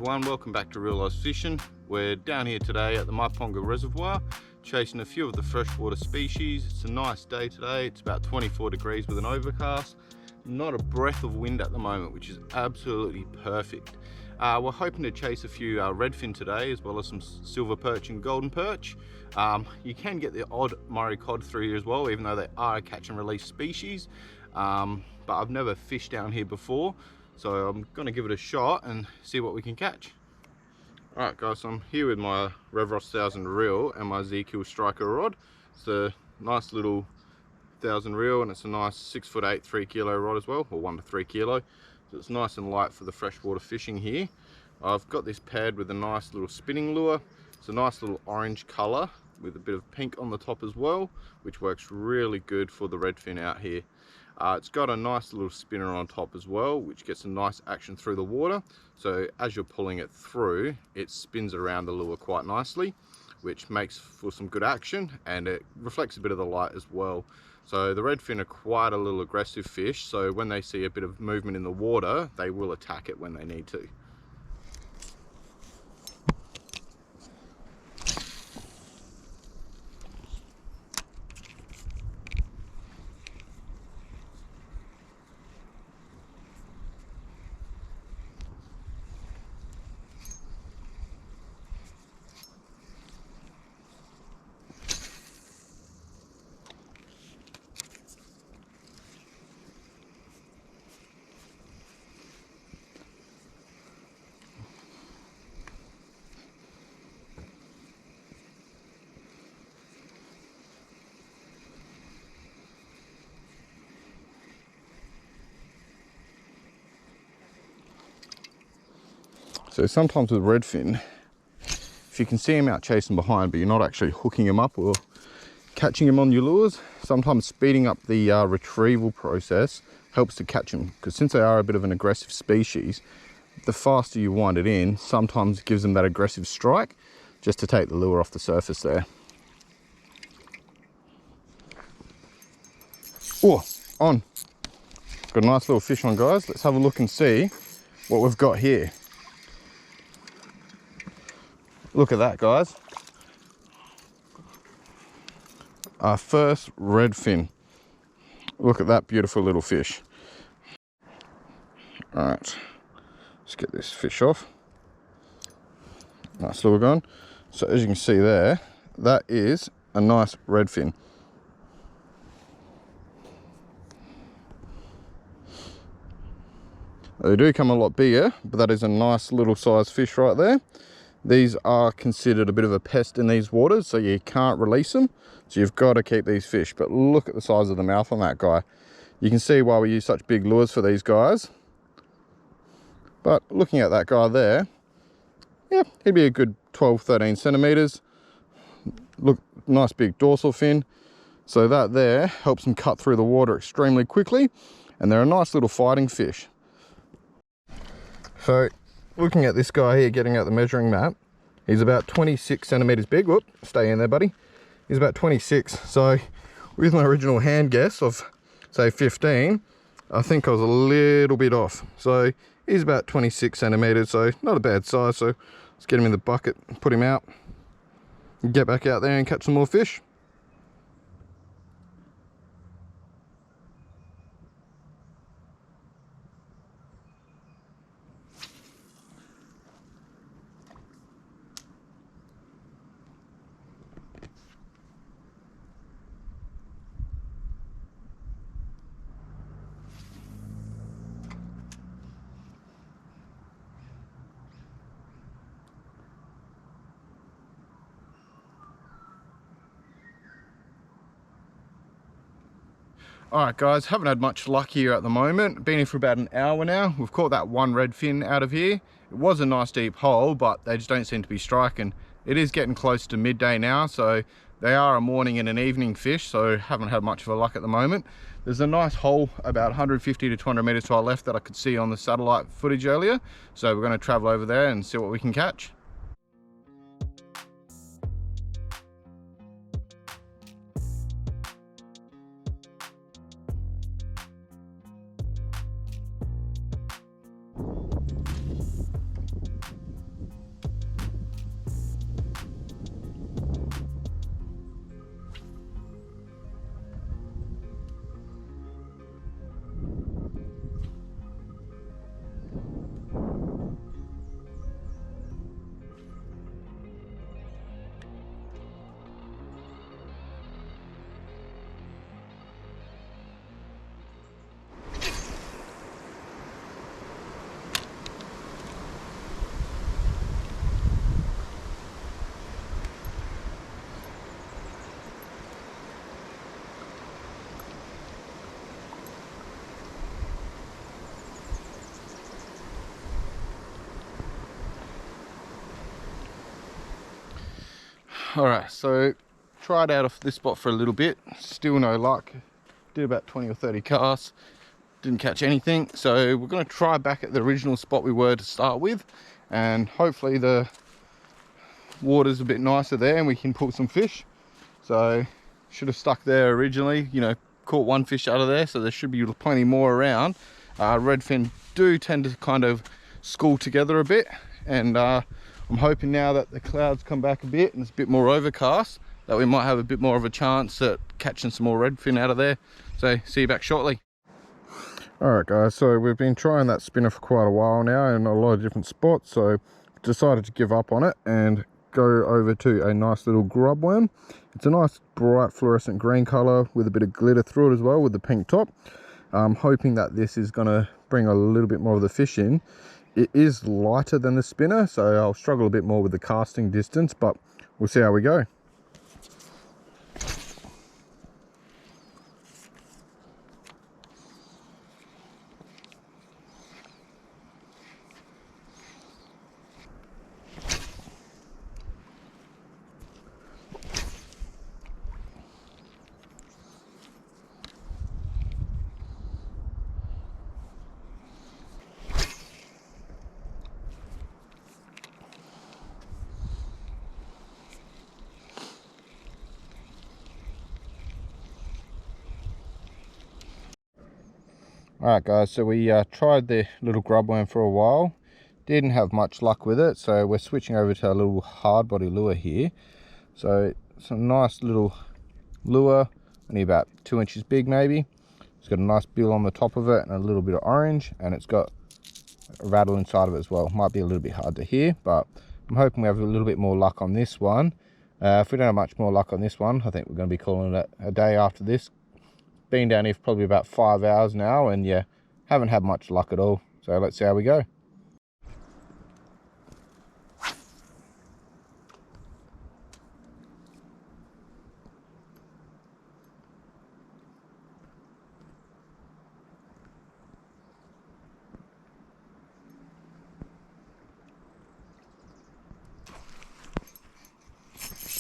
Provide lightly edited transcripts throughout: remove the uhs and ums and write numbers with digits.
everyone, welcome back to Reeloz Fishing. We're down here today at the Myponga Reservoir chasing a few of the freshwater species. It's a nice day today. It's about 24 degrees with an overcast. Not a breath of wind at the moment, which is absolutely perfect. We're hoping to chase a few redfin today, as well as some silver perch and golden perch. You can get the odd Murray cod through here as well, even though they are a catch and release species. But I've never fished down here before, so I'm going to give it a shot and see what we can catch. Alright guys, so I'm here with my Reeloz 1000 reel and my Ezekiel striker rod. It's a nice little 1000 reel and it's a nice 6'8", 3 kilo rod as well, or 1 to 3 kilo. So it's nice and light for the freshwater fishing here. I've got this paired with a nice little spinning lure. It's a nice little orange colour with a bit of pink on the top as well, which works really good for the redfin out here. It's got a nice little spinner on top as well, which gets a nice action through the water. So as you're pulling it through, it spins around the lure quite nicely, which makes for some good action, and it reflects a bit of the light as well. So the redfin are quite a little aggressive fish, so when they see a bit of movement in the water, they will attack it when they need to. So sometimes with redfin, if you can see them out chasing behind, but you're not actually hooking them up or catching them on your lures, sometimes speeding up the retrieval process helps to catch them. Because since they are a bit of an aggressive species, the faster you wind it in, sometimes it gives them that aggressive strike just to take the lure off the surface there. Oh, on. Got a nice little fish on, guys. Let's have a look and see what we've got here. Look at that, guys. Our first redfin. Look at that beautiful little fish. All right, let's get this fish off. Nice lure going. So as you can see there, that is a nice redfin. They do come a lot bigger, but that is a nice little size fish right there. These are considered a bit of a pest in these waters, so you can't release them. So you've got to keep these fish. But look at the size of the mouth on that guy. You can see why we use such big lures for these guys. But looking at that guy there, yeah, he'd be a good 12, 13 centimeters. Look, nice big dorsal fin. So that there helps them cut through the water extremely quickly. And they're a nice little fighting fish. So looking at this guy here, getting out the measuring map, he's about 26 centimeters big. Whoop, stay in there, buddy. He's about 26. So with my original hand guess of say 15, I think I was a little bit off. So he's about 26 centimeters, so not a bad size. So let's get him in the bucket, put him out, get back out there and catch some more fish. Alright guys, haven't had much luck here at the moment. Been here for about an hour now. We've caught that one redfin out of here. It was a nice deep hole, but they just don't seem to be striking. It is getting close to midday now, so they are a morning and an evening fish, so haven't had much of a luck at the moment. There's a nice hole about 150 to 200 meters to our left that I could see on the satellite footage earlier. So we're going to travel over there and see what we can catch. All right, so tried out of this spot for a little bit, still no luck. Did about 20 or 30 casts, didn't catch anything. So we're going to try back at the original spot we were to start with, and hopefully the water's a bit nicer there and we can pull some fish. So should have stuck there originally, you know, caught one fish out of there, so there should be plenty more around. Redfin do tend to kind of school together a bit, and I'm hoping now that the clouds come back a bit and it's a bit more overcast, that we might have a bit more of a chance at catching some more redfin out of there. So see you back shortly. All right guys, so we've been trying that spinner for quite a while now in a lot of different spots, so decided to give up on it and go over to a nice little grub worm. It's a nice bright fluorescent green color with a bit of glitter through it as well, with the pink top. I'm hoping that this is going to bring a little bit more of the fish in. It is lighter than the spinner, so I'll struggle a bit more with the casting distance, but we'll see how we go. Alright guys, so we tried the little grub worm for a while, didn't have much luck with it, so we're switching over to a little hard body lure here. So it's a nice little lure, only about 2 inches big maybe. It's got a nice bill on the top of it and a little bit of orange, and it's got a rattle inside of it as well. Might be a little bit hard to hear, but I'm hoping we have a little bit more luck on this one. If we don't have much more luck on this one, I think we're going to be calling it a day after this. Been down here for probably about 5 hours now, and yeah, haven't had much luck at all. So let's see how we go.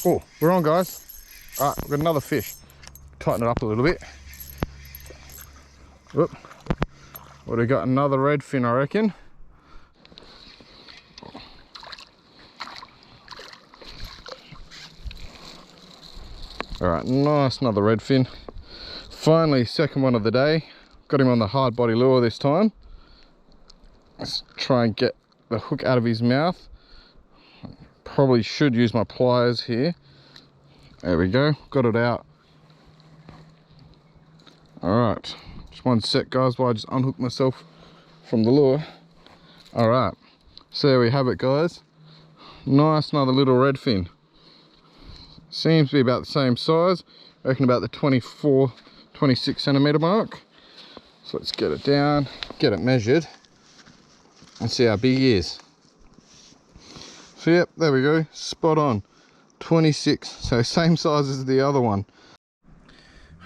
Oh, we're on guys. All right, we've got another fish. Tighten it up a little bit. Whoop. Would have got another redfin, I reckon. All right, nice, another redfin. Finally, second one of the day. Got him on the hard body lure this time. Let's try and get the hook out of his mouth. Probably should use my pliers here. There we go, got it out. All right. Just one sec guys while I just unhook myself from the lure. All right, so there we have it guys. Nice, another little redfin. Seems to be about the same size. I reckon about the 24, 26 centimeter mark. So let's get it down, get it measured, and see how big he is. So yep, there we go, spot on. 26, so same size as the other one.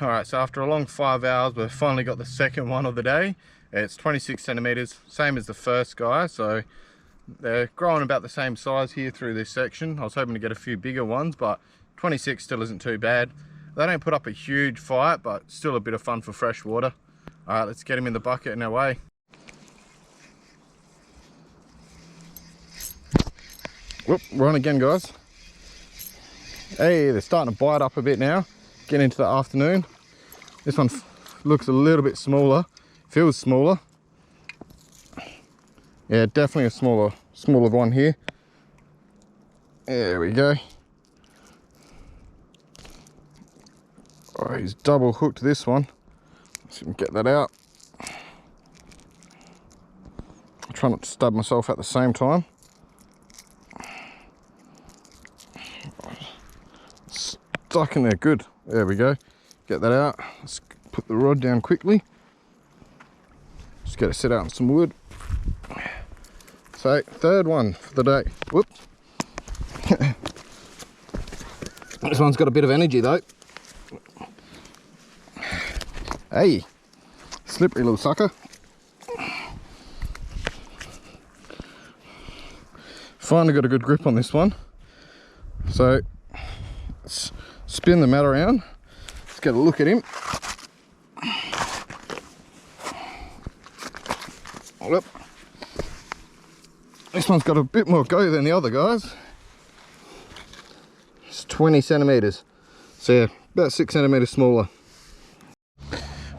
Alright, so after a long 5 hours, we've finally got the second one of the day. It's 26 centimeters, same as the first guy, so they're growing about the same size here through this section. I was hoping to get a few bigger ones, but 26 still isn't too bad. They don't put up a huge fight, but still a bit of fun for freshwater. Alright, let's get him in the bucket and away. Whoop, we're on again guys. Hey, they're starting to bite up a bit now. Getting into the afternoon. This one looks a little bit smaller, feels smaller. Yeah, definitely a smaller one here. There we go. Oh, he's double hooked this one. Let's see if we can get that out. I'll try not to stab myself at the same time. Stuck in there good. There we go. Get that out. Let's put the rod down quickly. Just get it set out on some wood. So, third one for the day. Whoop. This one's got a bit of energy though. Hey, slippery little sucker. Finally got a good grip on this one. So, Let's spin the mat around. Let's get a look at him. Hold up. This one's got a bit more go than the other guys. It's 20 centimeters. So yeah, about 6 centimeters smaller.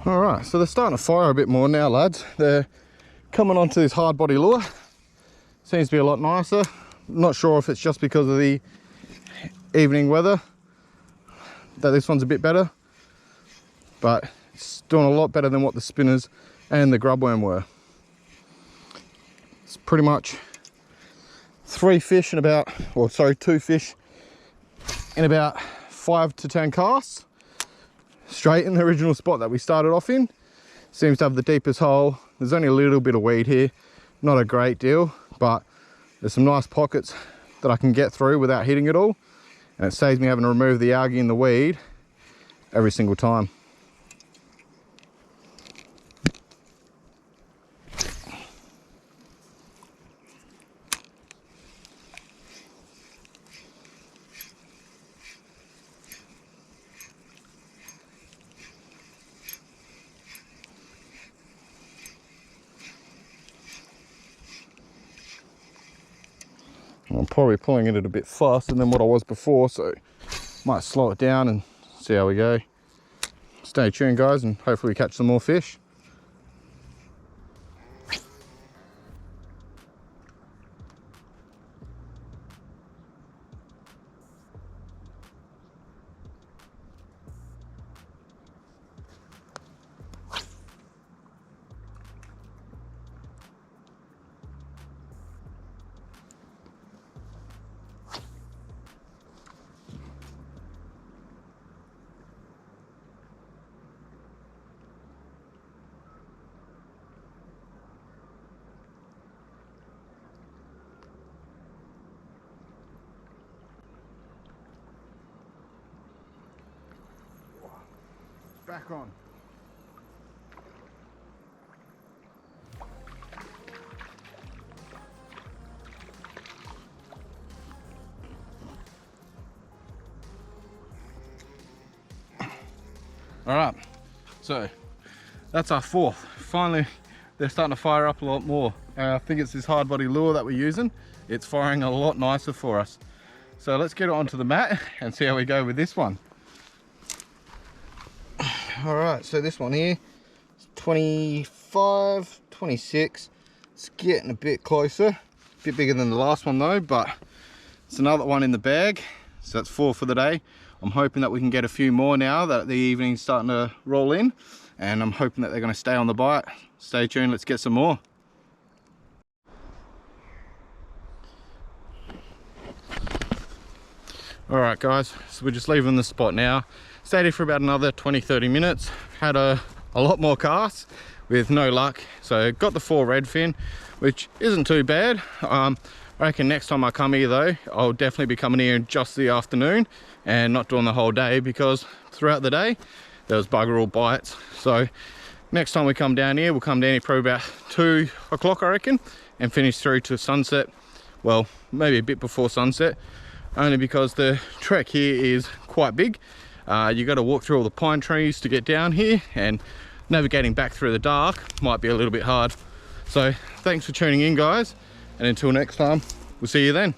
All right, so they're starting to fire a bit more now, lads. They're coming onto this hard body lure. Seems to be a lot nicer. Not sure if it's just because of the evening weather that this one's a bit better, but it's doing a lot better than what the spinners and the grubworm were. It's pretty much 2 fish in about 5 to 10 casts, straight in the original spot that we started off in. Seems to have the deepest hole. There's only a little bit of weed here, not a great deal, but there's some nice pockets that I can get through without hitting it all, and it saves me having to remove the algae and the weed every single time. I'm probably pulling it a bit faster than what I was before, so might slow it down and see how we go. Stay tuned, guys, and hopefully we catch some more fish. Back on. All right, so that's our fourth. Finally, they're starting to fire up a lot more. I think it's this hard body lure that we're using. It's firing a lot nicer for us. So let's get it onto the mat and see how we go with this one. All right, so this one here, 25, 26. It's getting a bit closer, a bit bigger than the last one though, but it's another one in the bag. So that's 4 for the day. I'm hoping that we can get a few more now that the evening's starting to roll in, and I'm hoping that they're going to stay on the bite. Stay tuned, let's get some more. All right guys, so we're just leaving the spot now. Stayed here for about another 20-30 minutes. Had a lot more casts with no luck. So got the 4 redfin, which isn't too bad. I reckon next time I come here though, I'll definitely be coming here in just the afternoon and not doing the whole day, because throughout the day there was bugger all bites. So next time we come down here, we'll come down here probably about 2 o'clock I reckon, and finish through to sunset. Well, maybe a bit before sunset, only because the trek here is quite big. You got to walk through all the pine trees to get down here, and navigating back through the dark might be a little bit hard. So thanks for tuning in guys, and until next time, we'll see you then.